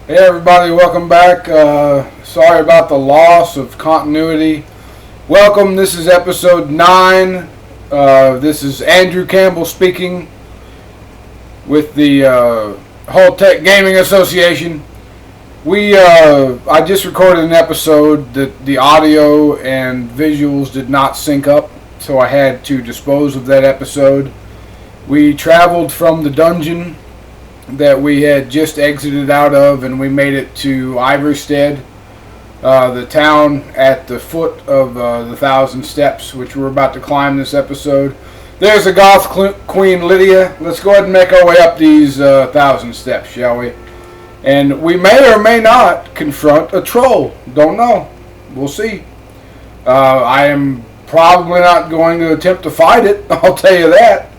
Hey everybody, welcome back. Sorry about the loss of continuity. Welcome, this is episode 9. This is Andrew Campbell speaking with the Holtec Gaming Association. I just recorded an episode that the audio and visuals did not sync up, so I had to dispose of that episode. We traveled from the dungeon that we had just exited out of, and we made it to Iverstead, the town at the foot of the Thousand Steps, which we're about to climb this episode. There's the Goth Queen Lydia. Let's go ahead and make our way up these 1,000 steps, shall we? And we may or may not confront a troll. Don't know. We'll see. I am probably not going to attempt to fight it, I'll tell you that.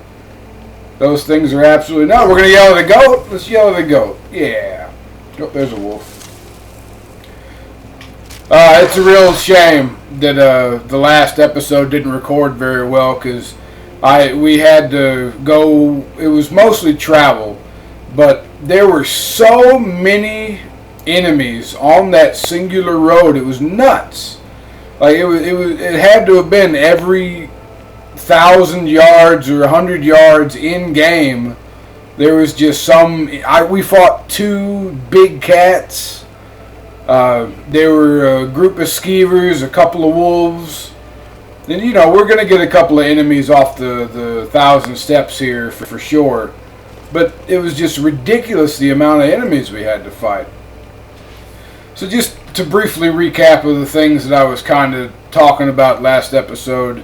Those things are absolutely not. We're going to yell at the goat. Let's yell at the goat. Yeah. Oh, there's a wolf. It's a real shame that the last episode didn't record very well because we had to go. It was mostly travel, but there were so many enemies on that singular road. It was nuts. Like it had to have been every 1,000 yards or 100 yards in game. There was just we fought 2 big cats. There were a group of skeevers, a couple of wolves. And we're going to get a couple of enemies off the 1,000 steps here for sure. But it was just ridiculous the amount of enemies we had to fight. So just to briefly recap of the things that I was kind of talking about last episode.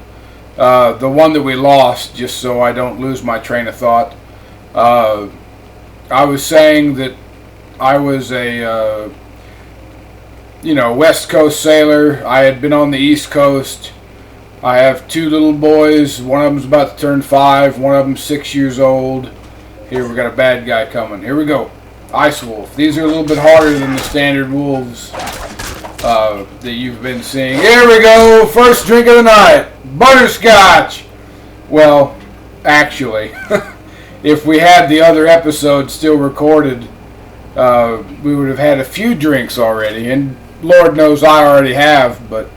The one that we lost, just so I don't lose my train of thought. I was saying that I was a, West Coast sailor. I had been on the East Coast. I have 2 little boys. One of them's about to turn 5. One of them's 6 years old. Here, we got a bad guy coming. Here we go. Ice wolf. These are a little bit harder than the standard wolves that you've been seeing. Here we go. First drink of the night. Butterscotch. Well, actually, if we had the other episode still recorded, we would have had a few drinks already, and Lord knows I already have. But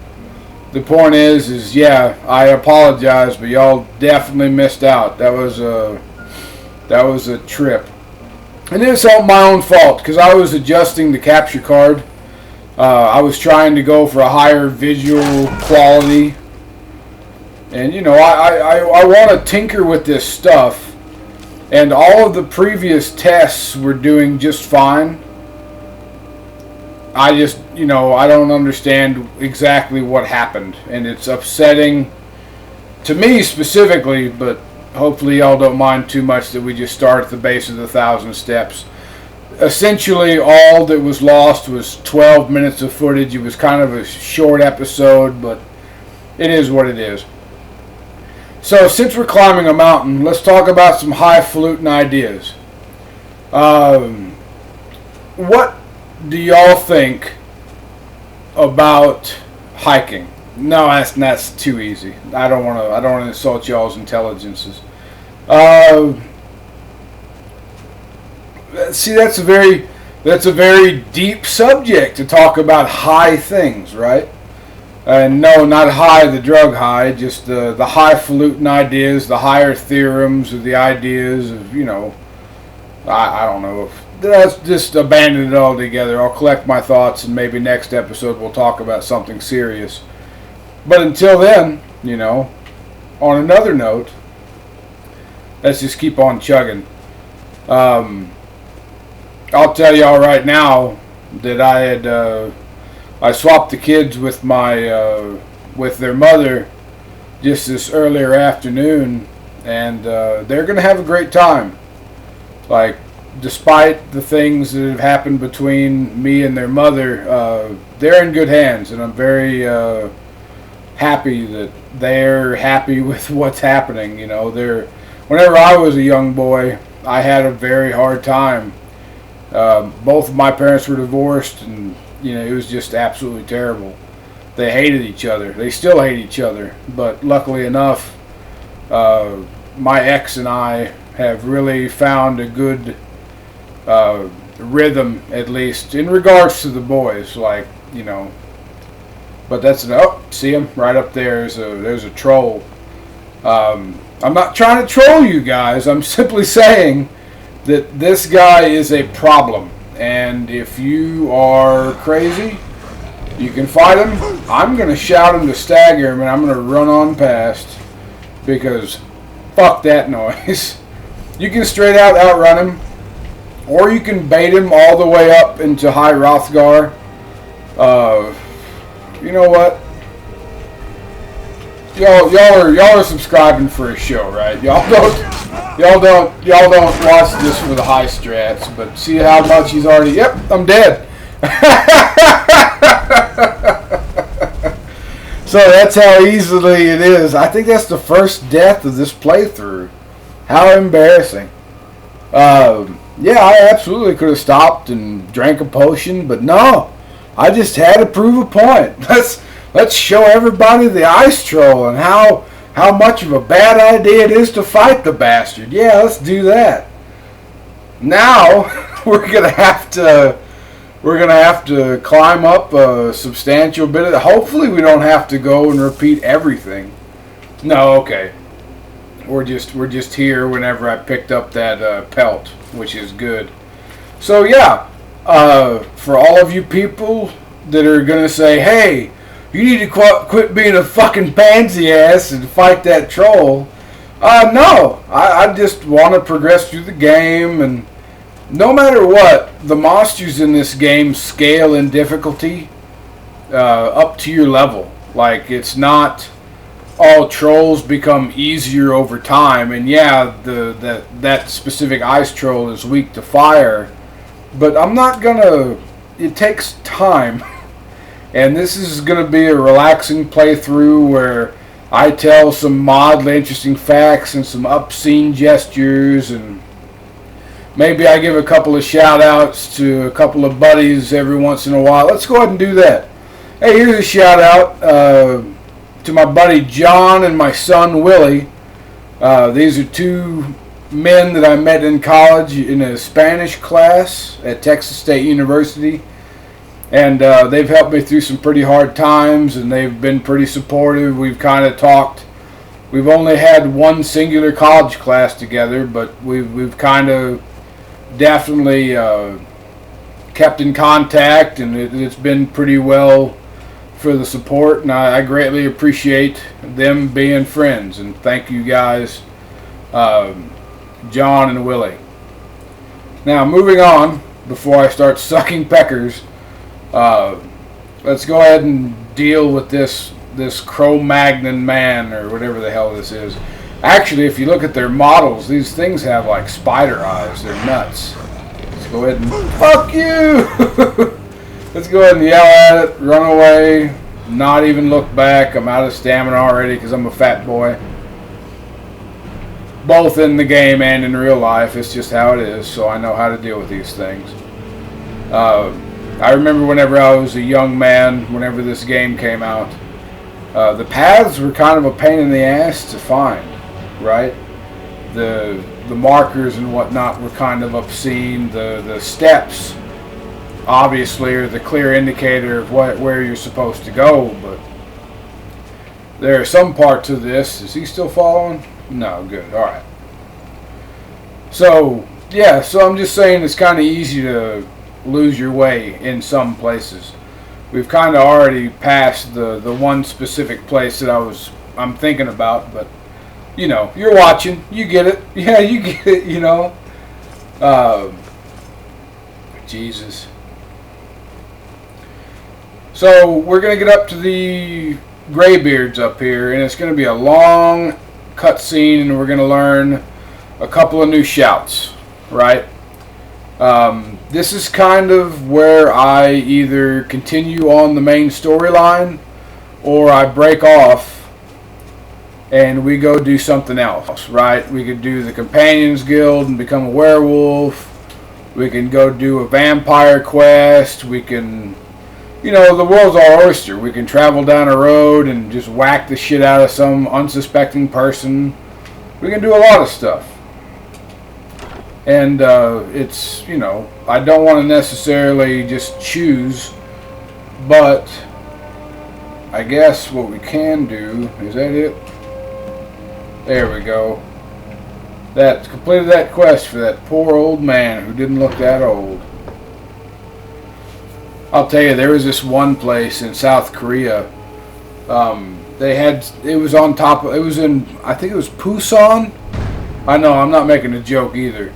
the point is yeah, I apologize, but y'all definitely missed out. That was a trip, and it's all my own fault because I was adjusting the capture card. I was trying to go for a higher visual quality. And, I want to tinker with this stuff. And all of the previous tests were doing just fine. I just, I don't understand exactly what happened. And it's upsetting to me specifically, but hopefully y'all don't mind too much that we just start at the base of the 1,000 steps. Essentially, all that was lost was 12 minutes of footage. It was kind of a short episode, but it is what it is. So, since we're climbing a mountain, let's talk about some highfalutin ideas. What do y'all think about hiking? No, that's too easy. I don't want to insult y'all's intelligences. See, that's a very deep subject to talk about high things, right? And no, not high, the drug high, just the highfalutin ideas, the higher theorems, or the ideas of, I don't know. Let's just abandon it altogether. I'll collect my thoughts, and maybe next episode we'll talk about something serious. But until then, on another note, let's just keep on chugging. I'll tell y'all right now that I swapped the kids with with their mother just this earlier afternoon, and they're gonna have a great time. Like, despite the things that have happened between me and their mother, they're in good hands, and I'm very happy that they're happy with what's happening. Whenever I was a young boy, I had a very hard time. Both of my parents were divorced, and it was just absolutely terrible. They hated each other. They still hate each other, but luckily enough, my ex and I have really found a good rhythm, at least in regards to the boys. Like, you know, but that's see him right up there. There's a troll. I'm not trying to troll you guys. I'm simply saying that this guy is a problem, and if you are crazy, you can fight him. I'm gonna shout him to stagger him, and I'm gonna run on past because fuck that noise. You can straight out outrun him, or you can bait him all the way up into High Rothgar. You know what? Y'all are subscribing for a show, right? Y'all don't watch this for the high strats, but see how much he's already. Yep, I'm dead. So that's how easily it is. I think that's the first death of this playthrough. How embarrassing. Yeah, I absolutely could have stopped and drank a potion, but no. I just had to prove a point. Let's show everybody the ice troll and how much of a bad idea it is to fight the bastard. Yeah, let's do that. Now we're gonna have to climb up a substantial bit of it. Hopefully we don't have to go and repeat everything. No, okay. We're just here whenever I picked up that pelt, which is good. So yeah, for all of you people that are gonna say, hey, you need to quit being a fucking pansy ass and fight that troll. No, I just want to progress through the game, and no matter what, the monsters in this game scale in difficulty up to your level. Like, it's not all trolls become easier over time, and yeah, that specific ice troll is weak to fire, but I'm not gonna. It takes time. And this is going to be a relaxing playthrough where I tell some mildly interesting facts and some obscene gestures, and maybe I give a couple of shout outs to a couple of buddies every once in a while. Let's go ahead and do that. Hey, here's a shout out to my buddy John and my son Willie. These are two men that I met in college in a Spanish class at Texas State University. And they've helped me through some pretty hard times, and they've been pretty supportive. We've kind of talked. We've only had one singular college class together, but we've kind of definitely kept in contact, and it's been pretty well for the support. And I greatly appreciate them being friends. And thank you guys, John and Willie. Now, moving on, before I start sucking peckers. Let's go ahead and deal with this Cro-Magnon man, or whatever the hell this is. Actually, if you look at their models, these things have like spider eyes. They're nuts. Let's go ahead and fuck you. Let's go ahead and yell at it, run away, not even look back. I'm out of stamina already because I'm a fat boy. Both in the game and in real life. It's just how it is, so I know how to deal with these things. I remember whenever I was a young man, whenever this game came out, the paths were kind of a pain in the ass to find, right? The markers and whatnot were kind of obscene. The steps, obviously, are the clear indicator of where you're supposed to go, but there are some parts of this. Is he still following? No, good, alright. So, yeah, so I'm just saying it's kind of easy to lose your way in some places. We've kind of already passed the one specific place that I'm thinking about, but you know, you're watching, you get it. Yeah, you get it, you know. Jesus. So we're gonna get up to the Greybeards up here, and it's gonna be a long cutscene, and we're gonna learn a couple of new shouts, right? This is kind of where I either continue on the main storyline or I break off and we go do something else, right? We could do the Companions Guild and become a werewolf. We can go do a vampire quest. We can, you know, the world's our oyster. We can travel down a road and just whack the shit out of some unsuspecting person. We can do a lot of stuff. And it's, you know, I don't want to necessarily just choose, but I guess what we can do, is that it? There we go. That completed that quest for that poor old man who didn't look that old. I'll tell you, there was this one place in South Korea. They had, it was on top of, it was in, I think it was Busan. I know, I'm not making a joke either.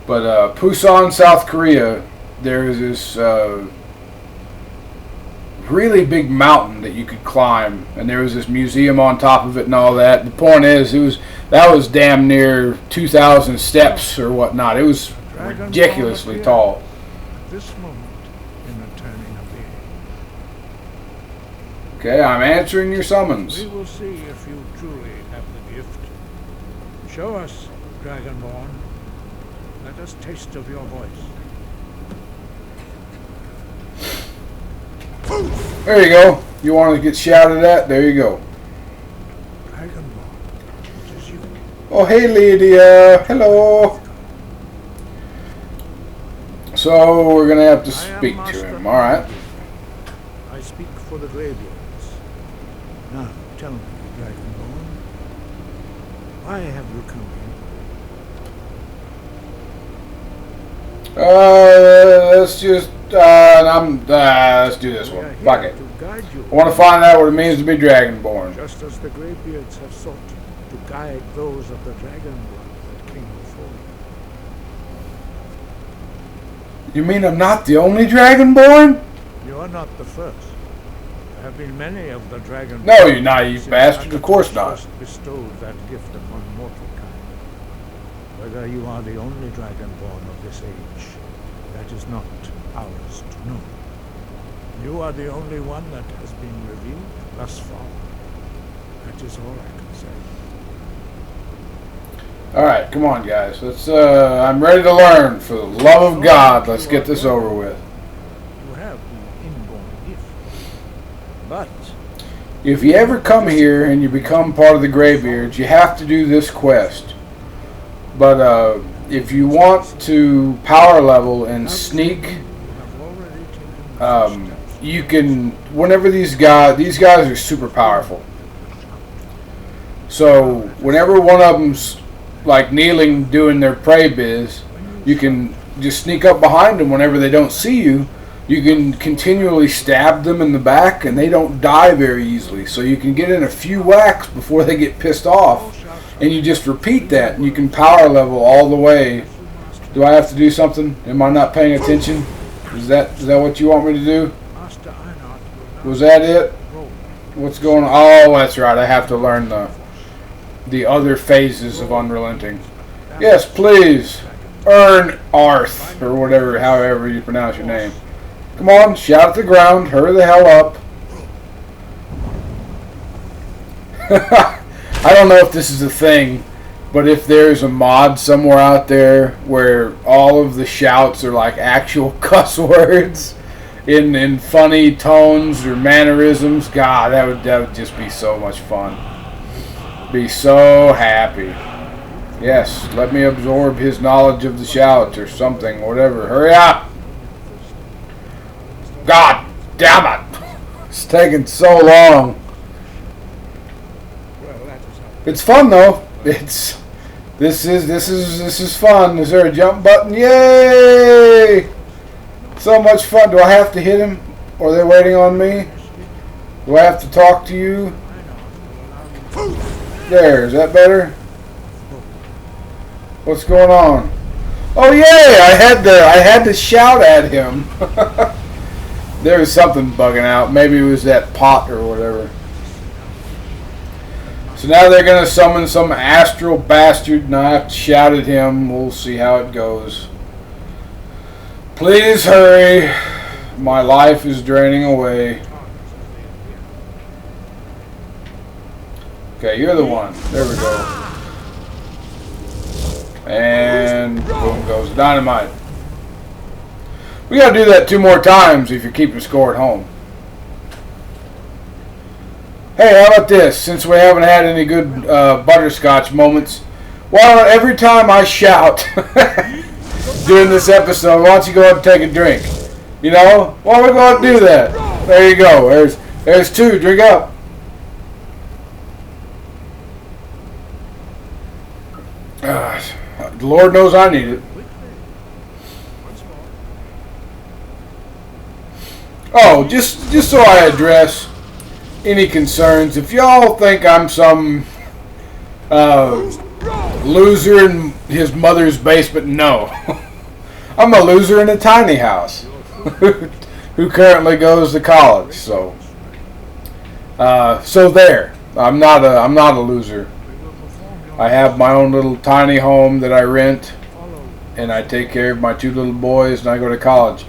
But Busan, South Korea, there is this really big mountain that you could climb, and there was this museum on top of it and all that. The point is, that was damn near 2,000 steps or whatnot. It was ridiculously tall. This moment in the turning of the age. Okay, I'm answering your summons. We will see if you truly have the gift. Show us, Dragonborn. Let us taste of your voice. There you go. You want to get shouted at? There you go. Dragonborn, it is you. Oh, hey, Lydia. Hello. So, we're going to have to speak to him. Alright. I speak for the Greybeards. Now, tell me, Dragonborn, why have you come here? Let's just, let's do this one. Fuck it. I want to find out what it means to be Dragonborn. Just as the Greybeards have sought to guide those of the Dragonborn that came before You mean I'm not the only Dragonborn? you. You are not the first. There have been many of the Dragonborn. No, you naive bastard. Of course not. First bestowed that gift upon mortal kind. Whether you are the only Dragonborn of this age, that is not ours to know. You are the only one that has been revealed thus far. That is all I can say. Alright, come on, guys. Let's, I'm ready to learn. For the love of God, let's get this over with. You have the inborn gift. But If you ever come here and you become part of the Greybeards, you have to do this quest. But, if you want to power level and sneak, you have already taken the first steps. you can, whenever these guys are super powerful. So, whenever one of them's like kneeling doing their pray biz, you can just sneak up behind them whenever they don't see you. You can continually stab them in the back and they don't die very easily. So you can get in a few whacks before they get pissed off. And you just repeat that and you can power level all the way. Do I have to do something? Am I not paying attention? Is that what you want me to do? Master Einhard will now Was that it? roll. What's going on? Oh, that's right. I have to learn the other phases of Unrelenting. Yes, please. Earn Arth, or whatever, however you pronounce your name. Come on, shout at the ground. Hurry the hell up. I don't know if this is a thing, but if there's a mod somewhere out there where all of the shouts are like actual cuss words in funny tones or mannerisms, God, that would just be so much fun. Be so happy. Yes, let me absorb his knowledge of the shout or something, whatever. Hurry up! God damn it! It's taking so long. Well, that is how It's fun though. This is fun. Is there a jump button? Yay! So much fun. Do I have to hit him? Or are they waiting on me? Do I have to talk to you? There, is that better? What's going on? Oh yay! I had to shout at him. There was something bugging out. Maybe it was that pot or whatever. So now they're gonna summon some astral bastard, and I have to shout at him. We'll see how it goes. Please hurry. My life is draining away. Okay, you're the one. There we go. And boom goes dynamite. We gotta do that 2 more times if you're keeping score at home. Hey, how about this? Since we haven't had any good butterscotch moments, why don't every time I shout, during this episode, why don't you go ahead and take a drink? You know? Why don't we go ahead and do that? There you go. There's two. Drink up. The Lord knows I need it. Oh, just so I address any concerns, if y'all think I'm some loser in his mother's basement, no. I'm a loser in a tiny house who currently goes to college. So there. I'm not a loser. I have my own little tiny home that I rent, and I take care of my two little boys, and I go to college.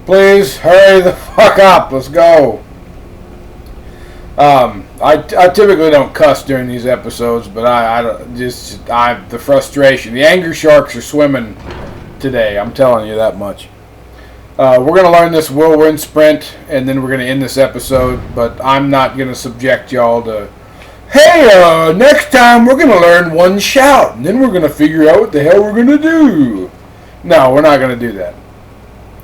Please hurry the fuck up. Let's go. I typically don't cuss during these episodes, but the frustration, the anger sharks are swimming today. I'm telling you that much. We're gonna learn this whirlwind sprint, and then we're gonna end this episode. But I'm not gonna subject y'all to, hey, next time we're gonna learn one shout, and then we're gonna figure out what the hell we're gonna do. No, we're not gonna do that.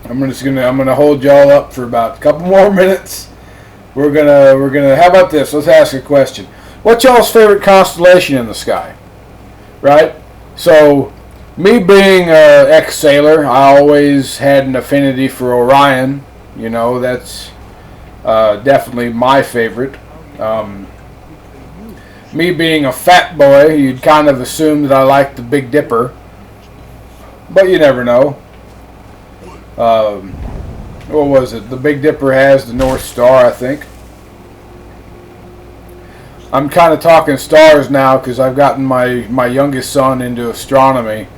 I'm gonna hold y'all up for about a couple more minutes. We're gonna. How about this? Let's ask a question. What's y'all's favorite constellation in the sky? Right. So, me being an ex-sailor, I always had an affinity for Orion. You know, that's definitely my favorite. Me being a fat boy, you'd kind of assume that I liked the Big Dipper, but you never know. What was it? The Big Dipper has the North Star, I think. I'm kind of talking stars now because I've gotten my youngest son into astronomy.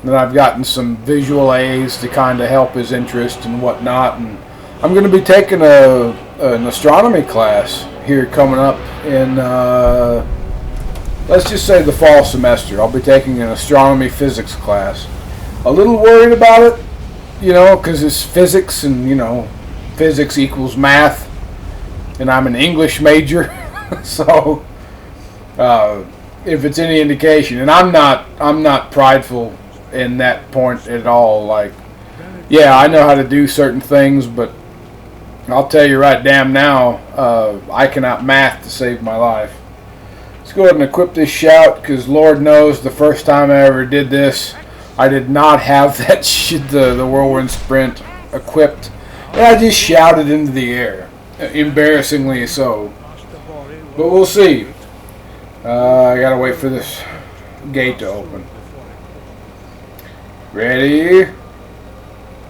And I've gotten some visual aids to kind of help his interest and whatnot. And I'm going to be taking an astronomy class here coming up in, let's just say the fall semester. I'll be taking an astronomy physics class. A little worried about it. You know, because it's physics, and you know, physics equals math, and I'm an English major, so if it's any indication, and I'm not prideful in that point at all. Like, yeah, I know how to do certain things, but I'll tell you right damn now, I cannot math to save my life. Let's go ahead and equip this shout, because Lord knows the first time I ever did this, I did not have that shit, the whirlwind sprint equipped, and I just shouted into the air, embarrassingly so. But we'll see. I gotta wait for this gate to open. Ready,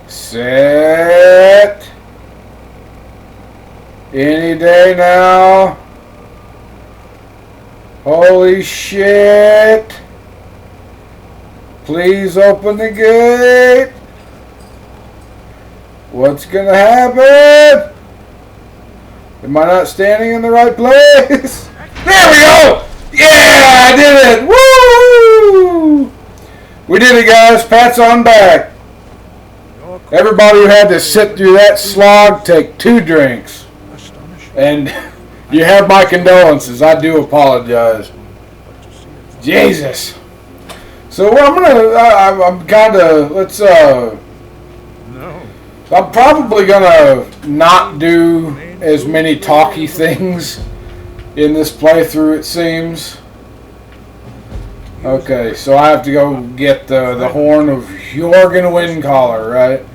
set, any day now. Holy shit. Please open the gate. What's gonna happen? Am I not standing in the right place? There we go! Yeah, I did it! Woo! We did it, guys. Pats on back. Everybody who had to sit through that slog, take 2 drinks. And you have my condolences. I do apologize. Jesus. So I'm probably gonna not do as many talky things in this playthrough, it seems. Okay, so I have to go get the horn of Jorgen Windcaller, right?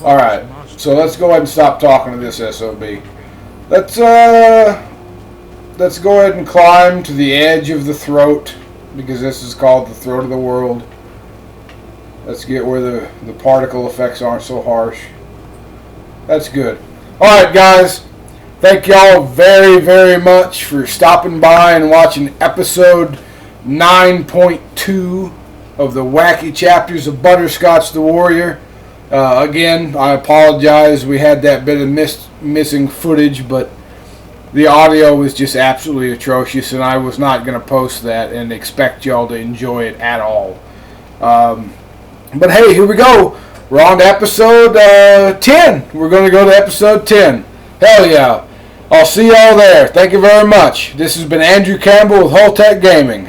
Alright, so let's go ahead and stop talking to this SOB. Let's go ahead and climb to the edge of the throat, because this is called the throat of the world. Let's get where the particle effects aren't so harsh. That's good. Alright, guys. Thank y'all very, very much for stopping by and watching episode 9.2 of the Wacky Chapters of Butterscotch the Warrior. Again, I apologize. We had that bit of missing footage, but the audio was just absolutely atrocious, and I was not going to post that and expect y'all to enjoy it at all. But hey, here we go. We're on to episode 10. We're going to go to episode 10. Hell yeah. I'll see y'all there. Thank you very much. This has been Andrew Campbell with Holtec Gaming.